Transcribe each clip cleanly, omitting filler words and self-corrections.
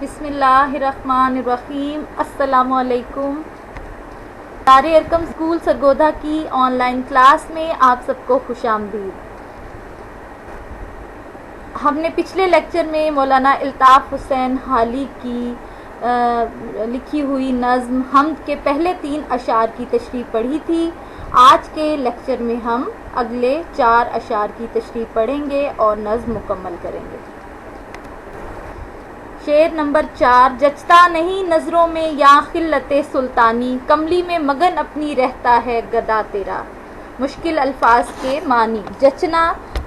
بسم اللہ الرحمن الرحیم۔ السلام علیکم۔ دار ارقم اسکول سرگودا کی آن لائن کلاس میں آپ سب کو خوش آمدید۔ ہم نے پچھلے لیکچر میں مولانا الطاف حسین حالی کی لکھی ہوئی نظم حمد کے پہلے 3 اشعار کی تشریح پڑھی تھی۔ آج کے لیکچر میں ہم اگلے 4 اشعار کی تشریح پڑھیں گے اور نظم مکمل کریں گے۔ شعر نمبر 4۔ جچتا نہیں نظروں میں یا خلت سلطانی، کملی میں مگن اپنی رہتا ہے گدا تیرا۔ مشکل الفاظ کے معنی۔ جچنا،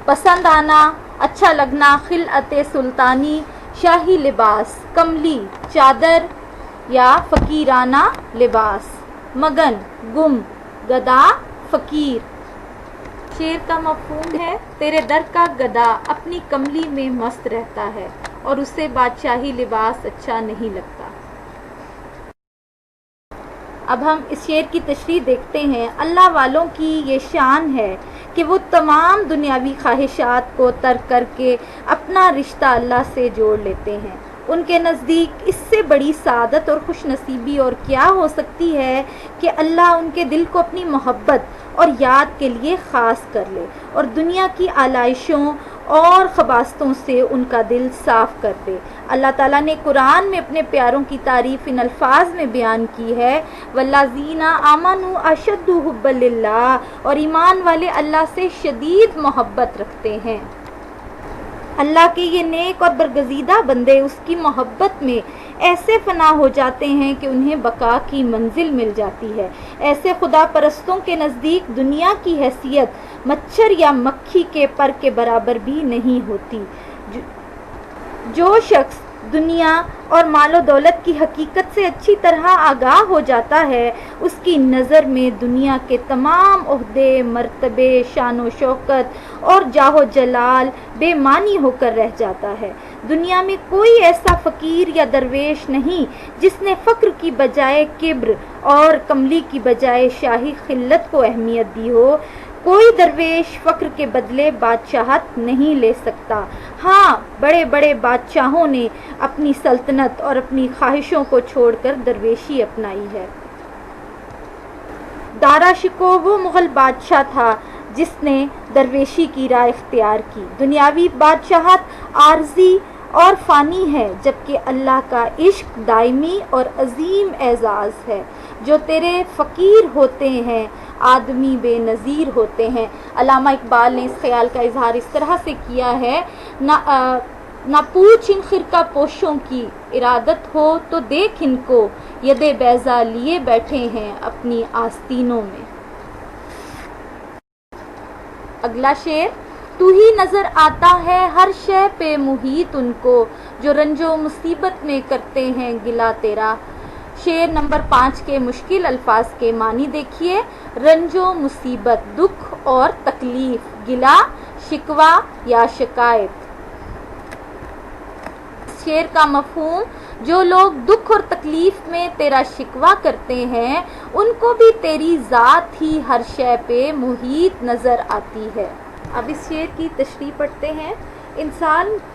پسند آنا، اچھا لگنا، خلعت سلطانی شاہی لباس، کملی چادر یا فقیرانہ لباس، مگن گم، گدا فقیر۔ شعر کا مفہوم ہے تیرے در کا گدا اپنی کملی میں مست رہتا ہے اور اسے بادشاہی لباس اچھا نہیں لگتا۔ اب ہم اس شعر کی تشریح دیکھتے ہیں۔ اللہ والوں کی یہ شان ہے کہ وہ تمام دنیاوی خواہشات کو ترک کر کے اپنا رشتہ اللہ سے جوڑ لیتے ہیں۔ ان کے نزدیک اس سے بڑی سعادت اور خوش نصیبی اور کیا ہو سکتی ہے کہ اللہ ان کے دل کو اپنی محبت اور یاد کے لیے خاص کر لے اور دنیا کی آلائشوں اور خباستوں سے ان کا دل صاف کر دے۔ اللہ تعالیٰ نے قرآن میں اپنے پیاروں کی تعریف ان الفاظ میں بیان کی ہے، والذین آمنوا اشد حبا للہ، اور ایمان والے اللہ سے شدید محبت رکھتے ہیں۔ اللہ کے یہ نیک اور برگزیدہ بندے اس کی محبت میں ایسے فنا ہو جاتے ہیں کہ انہیں بقا کی منزل مل جاتی ہے۔ ایسے خدا پرستوں کے نزدیک دنیا کی حیثیت مچھر یا مکھی کے پر کے برابر بھی نہیں ہوتی۔ جو شخص دنیا اور مال و دولت کی حقیقت سے اچھی طرح آگاہ ہو جاتا ہے، اس کی نظر میں دنیا کے تمام عہدے، مرتبے، شان و شوکت اور جاہ و جلال بے معنی ہو کر رہ جاتا ہے۔ دنیا میں کوئی ایسا فقیر یا درویش نہیں جس نے فقر کی بجائے کبر اور کملی کی بجائے شاہی خلت کو اہمیت دی ہو۔ کوئی درویش فقر کے بدلے بادشاہت نہیں لے سکتا۔ ہاں، بڑے بڑے بادشاہوں نے اپنی سلطنت اور اپنی خواہشوں کو چھوڑ کر درویشی اپنائی ہے۔ دارا شکوہ وہ مغل بادشاہ تھا جس نے درویشی کی راہ اختیار کی۔ دنیاوی بادشاہت عارضی اور فانی ہے، جبکہ اللہ کا عشق دائمی اور عظیم اعزاز ہے۔ جو تیرے فقیر ہوتے ہیں آدمی بے نظیر ہوتے ہیں۔ علامہ اقبال نے اس خیال کا اظہار اس طرح سے کیا ہے، نہ پوچھ ان خرقہ پوشوں کی، ارادت ہو تو دیکھ ان کو، ید بیضا لیے بیٹھے ہیں اپنی آستینوں میں۔ اگلا شعر۔ تو ہی نظر آتا ہے ہر شے پہ محیط ان کو، جو رنج و مصیبت میں کرتے ہیں گلہ تیرا۔ شعر نمبر 5 کے مشکل الفاظ کے معنی دیکھیے۔ رنج و مصیبت، دکھ اور تکلیف، گلہ شکوہ یا شکایت۔ شعر کا مفہوم، جو لوگ دکھ اور تکلیف میں تیرا شکوہ کرتے ہیں ان کو بھی تیری ذات ہی ہر شے پہ محیط نظر آتی ہے۔ اب اس شعر کی تشریح پڑھتے ہیں۔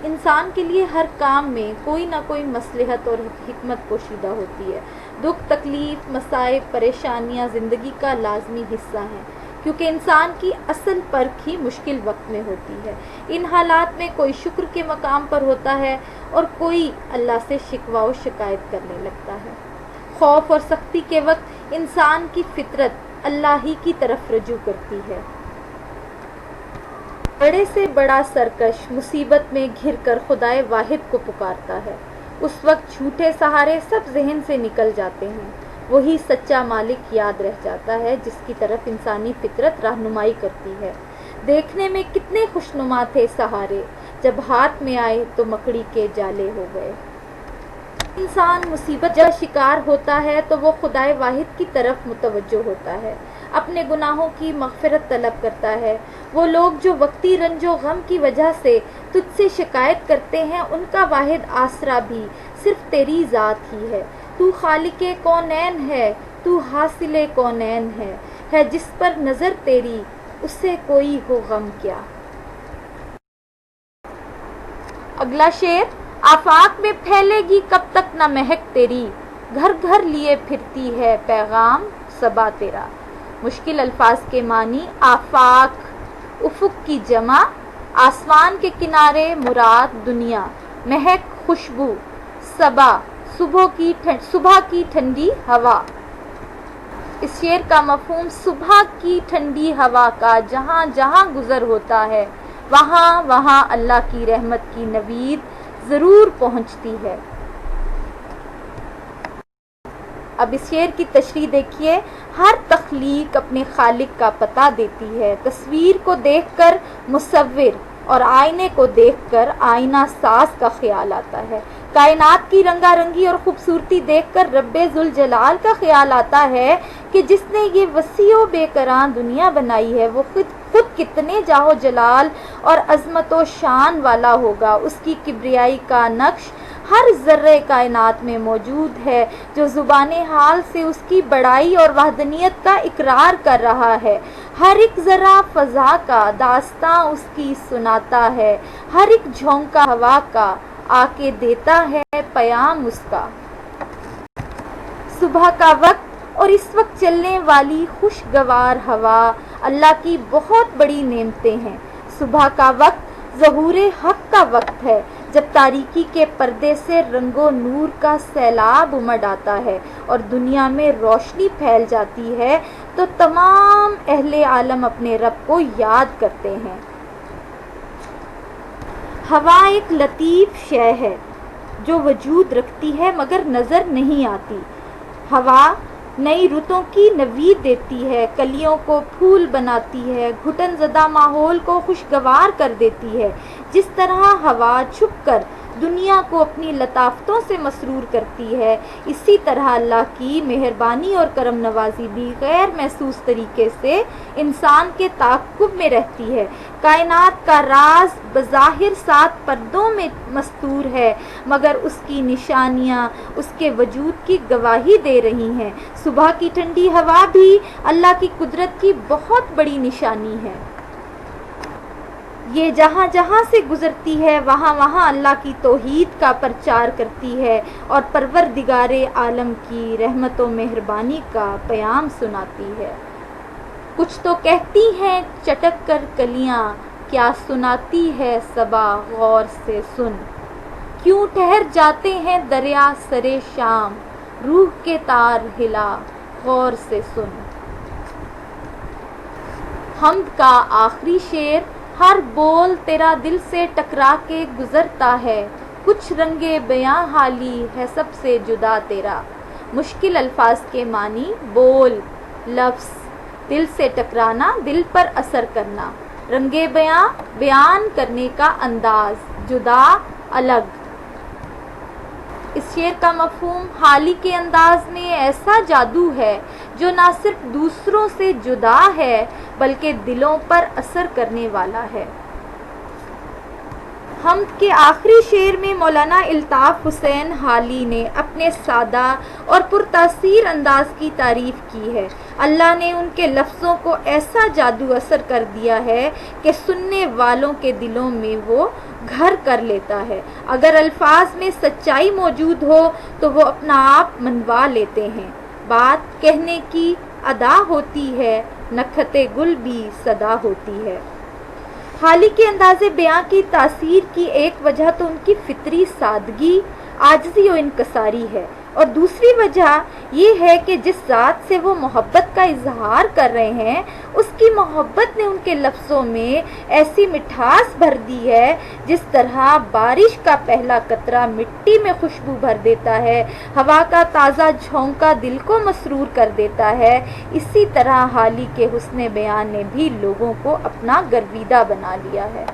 انسان کے لیے ہر کام میں کوئی نہ کوئی مصلحت اور حکمت پوشیدہ ہوتی ہے۔ دکھ، تکلیف، مصائب، پریشانیاں زندگی کا لازمی حصہ ہیں، کیونکہ انسان کی اصل پرکھ ہی مشکل وقت میں ہوتی ہے۔ ان حالات میں کوئی شکر کے مقام پر ہوتا ہے اور کوئی اللہ سے شکوہ و شکایت کرنے لگتا ہے۔ خوف اور سختی کے وقت انسان کی فطرت اللہ ہی کی طرف رجوع کرتی ہے۔ بڑے سے بڑا سرکش مصیبت میں گھر کر خدائے واحد کو پکارتا ہے۔ اس وقت جھوٹے سہارے سب ذہن سے نکل جاتے ہیں۔ وہی سچا مالک یاد رہ جاتا ہے جس کی طرف انسانی فطرت رہنمائی کرتی ہے۔ دیکھنے میں کتنے خوشنما تھے سہارے، جب ہاتھ میں آئے تو مکڑی کے جالے ہو گئے۔ انسان مصیبت کا شکار ہوتا ہے تو وہ خدائے واحد کی طرف متوجہ ہوتا ہے، اپنے گناہوں کی مغفرت طلب کرتا ہے۔ وہ لوگ جو وقتی رنج و غم کی وجہ سے تجھ سے شکایت کرتے ہیں، ان کا واحد آسرا بھی صرف تیری ذات ہی ہے۔ تو خالق کونین ہے، تو حاصل کونین ہے جس پر نظر تیری، اس سے کوئی ہو غم کیا۔ اگلا شعر۔ آفاق میں پھیلے گی کب تک نہ مہک تیری، گھر گھر لیے پھرتی ہے پیغام صبا تیرا۔ مشکل الفاظ کے معنی: آفاق افق کی جمع، آسمان کے کنارے مراد دنیا، مہک خوشبو، صبا صبح کی ٹھنڈی ہوا۔ اس شعر کا مفہوم: صبح کی ٹھنڈی ہوا کا جہاں جہاں گزر ہوتا ہے وہاں وہاں اللہ کی رحمت کی نوید ضرور پہنچتی ہے۔ اب اس شعر کی تشریح دیکھیے۔ ہر تخلیق اپنے خالق کا پتہ دیتی ہے۔ تصویر کو دیکھ کر مصور اور آئینے کو دیکھ کر آئینہ ساز کا خیال آتا ہے۔ کائنات کی رنگا رنگی اور خوبصورتی دیکھ کر رب ذوالجلال کا خیال آتا ہے کہ جس نے یہ وسیع و بے کراں دنیا بنائی ہے وہ خود کتنے جاہ و جلال اور عظمت و شان والا ہوگا۔ اس کی کبریائی کا نقش ہر ذرے کائنات میں موجود ہے جو زبان حال سے اس کی بڑائی اور وحدانیت کا اقرار کر رہا ہے۔ ہر ایک ذرہ فضا کا داستاں اس کی سناتا ہے، ہر ایک جھونکا ہوا کا آ کے دیتا ہے پیام اس کا۔ صبح کا وقت اور اس وقت چلنے والی خوشگوار ہوا اللہ کی بہت بڑی نعمتیں ہیں۔ صبح کا وقت ظہور حق کا وقت ہے، جب تاریکی کے پردے سے رنگ و نور کا سیلاب امڈ آتا ہے اور دنیا میں روشنی پھیل جاتی ہے تو تمام اہل عالم اپنے رب کو یاد کرتے ہیں۔ ہوا ایک لطیف شے ہے جو وجود رکھتی ہے مگر نظر نہیں آتی۔ ہوا نئی رتوں کی نوید دیتی ہے، کلیوں کو پھول بناتی ہے، گھٹن زدہ ماحول کو خوشگوار کر دیتی ہے۔ جس طرح ہوا چھپ کر دنیا کو اپنی لطافتوں سے مسرور کرتی ہے، اسی طرح اللہ کی مہربانی اور کرم نوازی بھی غیر محسوس طریقے سے انسان کے تعاقب میں رہتی ہے۔ کائنات کا راز بظاہر 7 پردوں میں مستور ہے مگر اس کی نشانیاں اس کے وجود کی گواہی دے رہی ہیں۔ صبح کی ٹھنڈی ہوا بھی اللہ کی قدرت کی بہت بڑی نشانی ہے۔ یہ جہاں جہاں سے گزرتی ہے وہاں وہاں اللہ کی توحید کا پرچار کرتی ہے اور پروردگار عالم کی رحمت و مہربانی کا پیام سناتی ہے۔ کچھ تو کہتی ہیں چٹک کر کلیاں، کیا سناتی ہے صبا غور سے سن۔ کیوں ٹھہر جاتے ہیں دریا سرے شام، روح کے تار ہلا غور سے سن۔ حمد کا آخری شعر: ہر بول تیرا دل سے ٹکرا کے گزرتا ہے، کچھ رنگے بیاں حالی ہے سب سے جدا تیرا۔ مشکل الفاظ کے معنی: بول، لفظ، دل سے ٹکرانا، دل پر اثر کرنا، رنگے بیاں، بیان کرنے کا انداز، جدا، الگ۔ اس شعر کا مفہوم: حالی کے انداز میں ایسا جادو ہے جو نہ صرف دوسروں سے جدا ہے بلکہ دلوں پر اثر کرنے والا ہے۔ حمد کے آخری شعر میں مولانا الطاف حسین حالی نے اپنے سادہ اور پرتاثیر انداز کی تعریف کی ہے۔ اللہ نے ان کے لفظوں کو ایسا جادو اثر کر دیا ہے کہ سننے والوں کے دلوں میں وہ گھر کر لیتا ہے۔ اگر الفاظ میں سچائی موجود ہو تو وہ اپنا آپ منوا لیتے ہیں۔ بات کہنے کی ادا ہوتی ہے، نکھت گل بھی صدا ہوتی ہے۔ حالی کے انداز بیاں کی تاثیر کی ایک وجہ تو ان کی فطری سادگی، عاجزی و انکساری ہے، اور دوسری وجہ یہ ہے کہ جس ذات سے وہ محبت کا اظہار کر رہے ہیں اس کی محبت نے ان کے لفظوں میں ایسی مٹھاس بھر دی ہے جس طرح بارش کا پہلا قطرہ مٹی میں خوشبو بھر دیتا ہے، ہوا کا تازہ جھونکا دل کو مسرور کر دیتا ہے، اسی طرح حالی کے حسن بیان نے بھی لوگوں کو اپنا گرویدہ بنا لیا ہے۔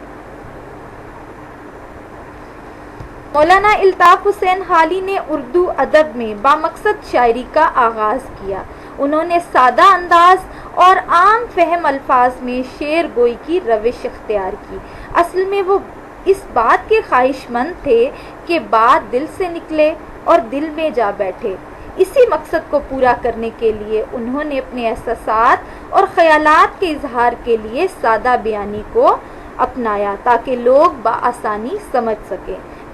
مولانا الطاف حسین حالی نے اردو ادب میں بامقصد شاعری کا آغاز کیا۔ انہوں نے سادہ انداز اور عام فہم الفاظ میں شعر گوئی کی روش اختیار کی۔ اصل میں وہ اس بات کے خواہش مند تھے کہ بات دل سے نکلے اور دل میں جا بیٹھے۔ اسی مقصد کو پورا کرنے کے لیے انہوں نے اپنے احساسات اور خیالات کے اظہار کے لیے سادہ بیانی کو اپنایا تاکہ لوگ بآسانی سمجھ سکیں۔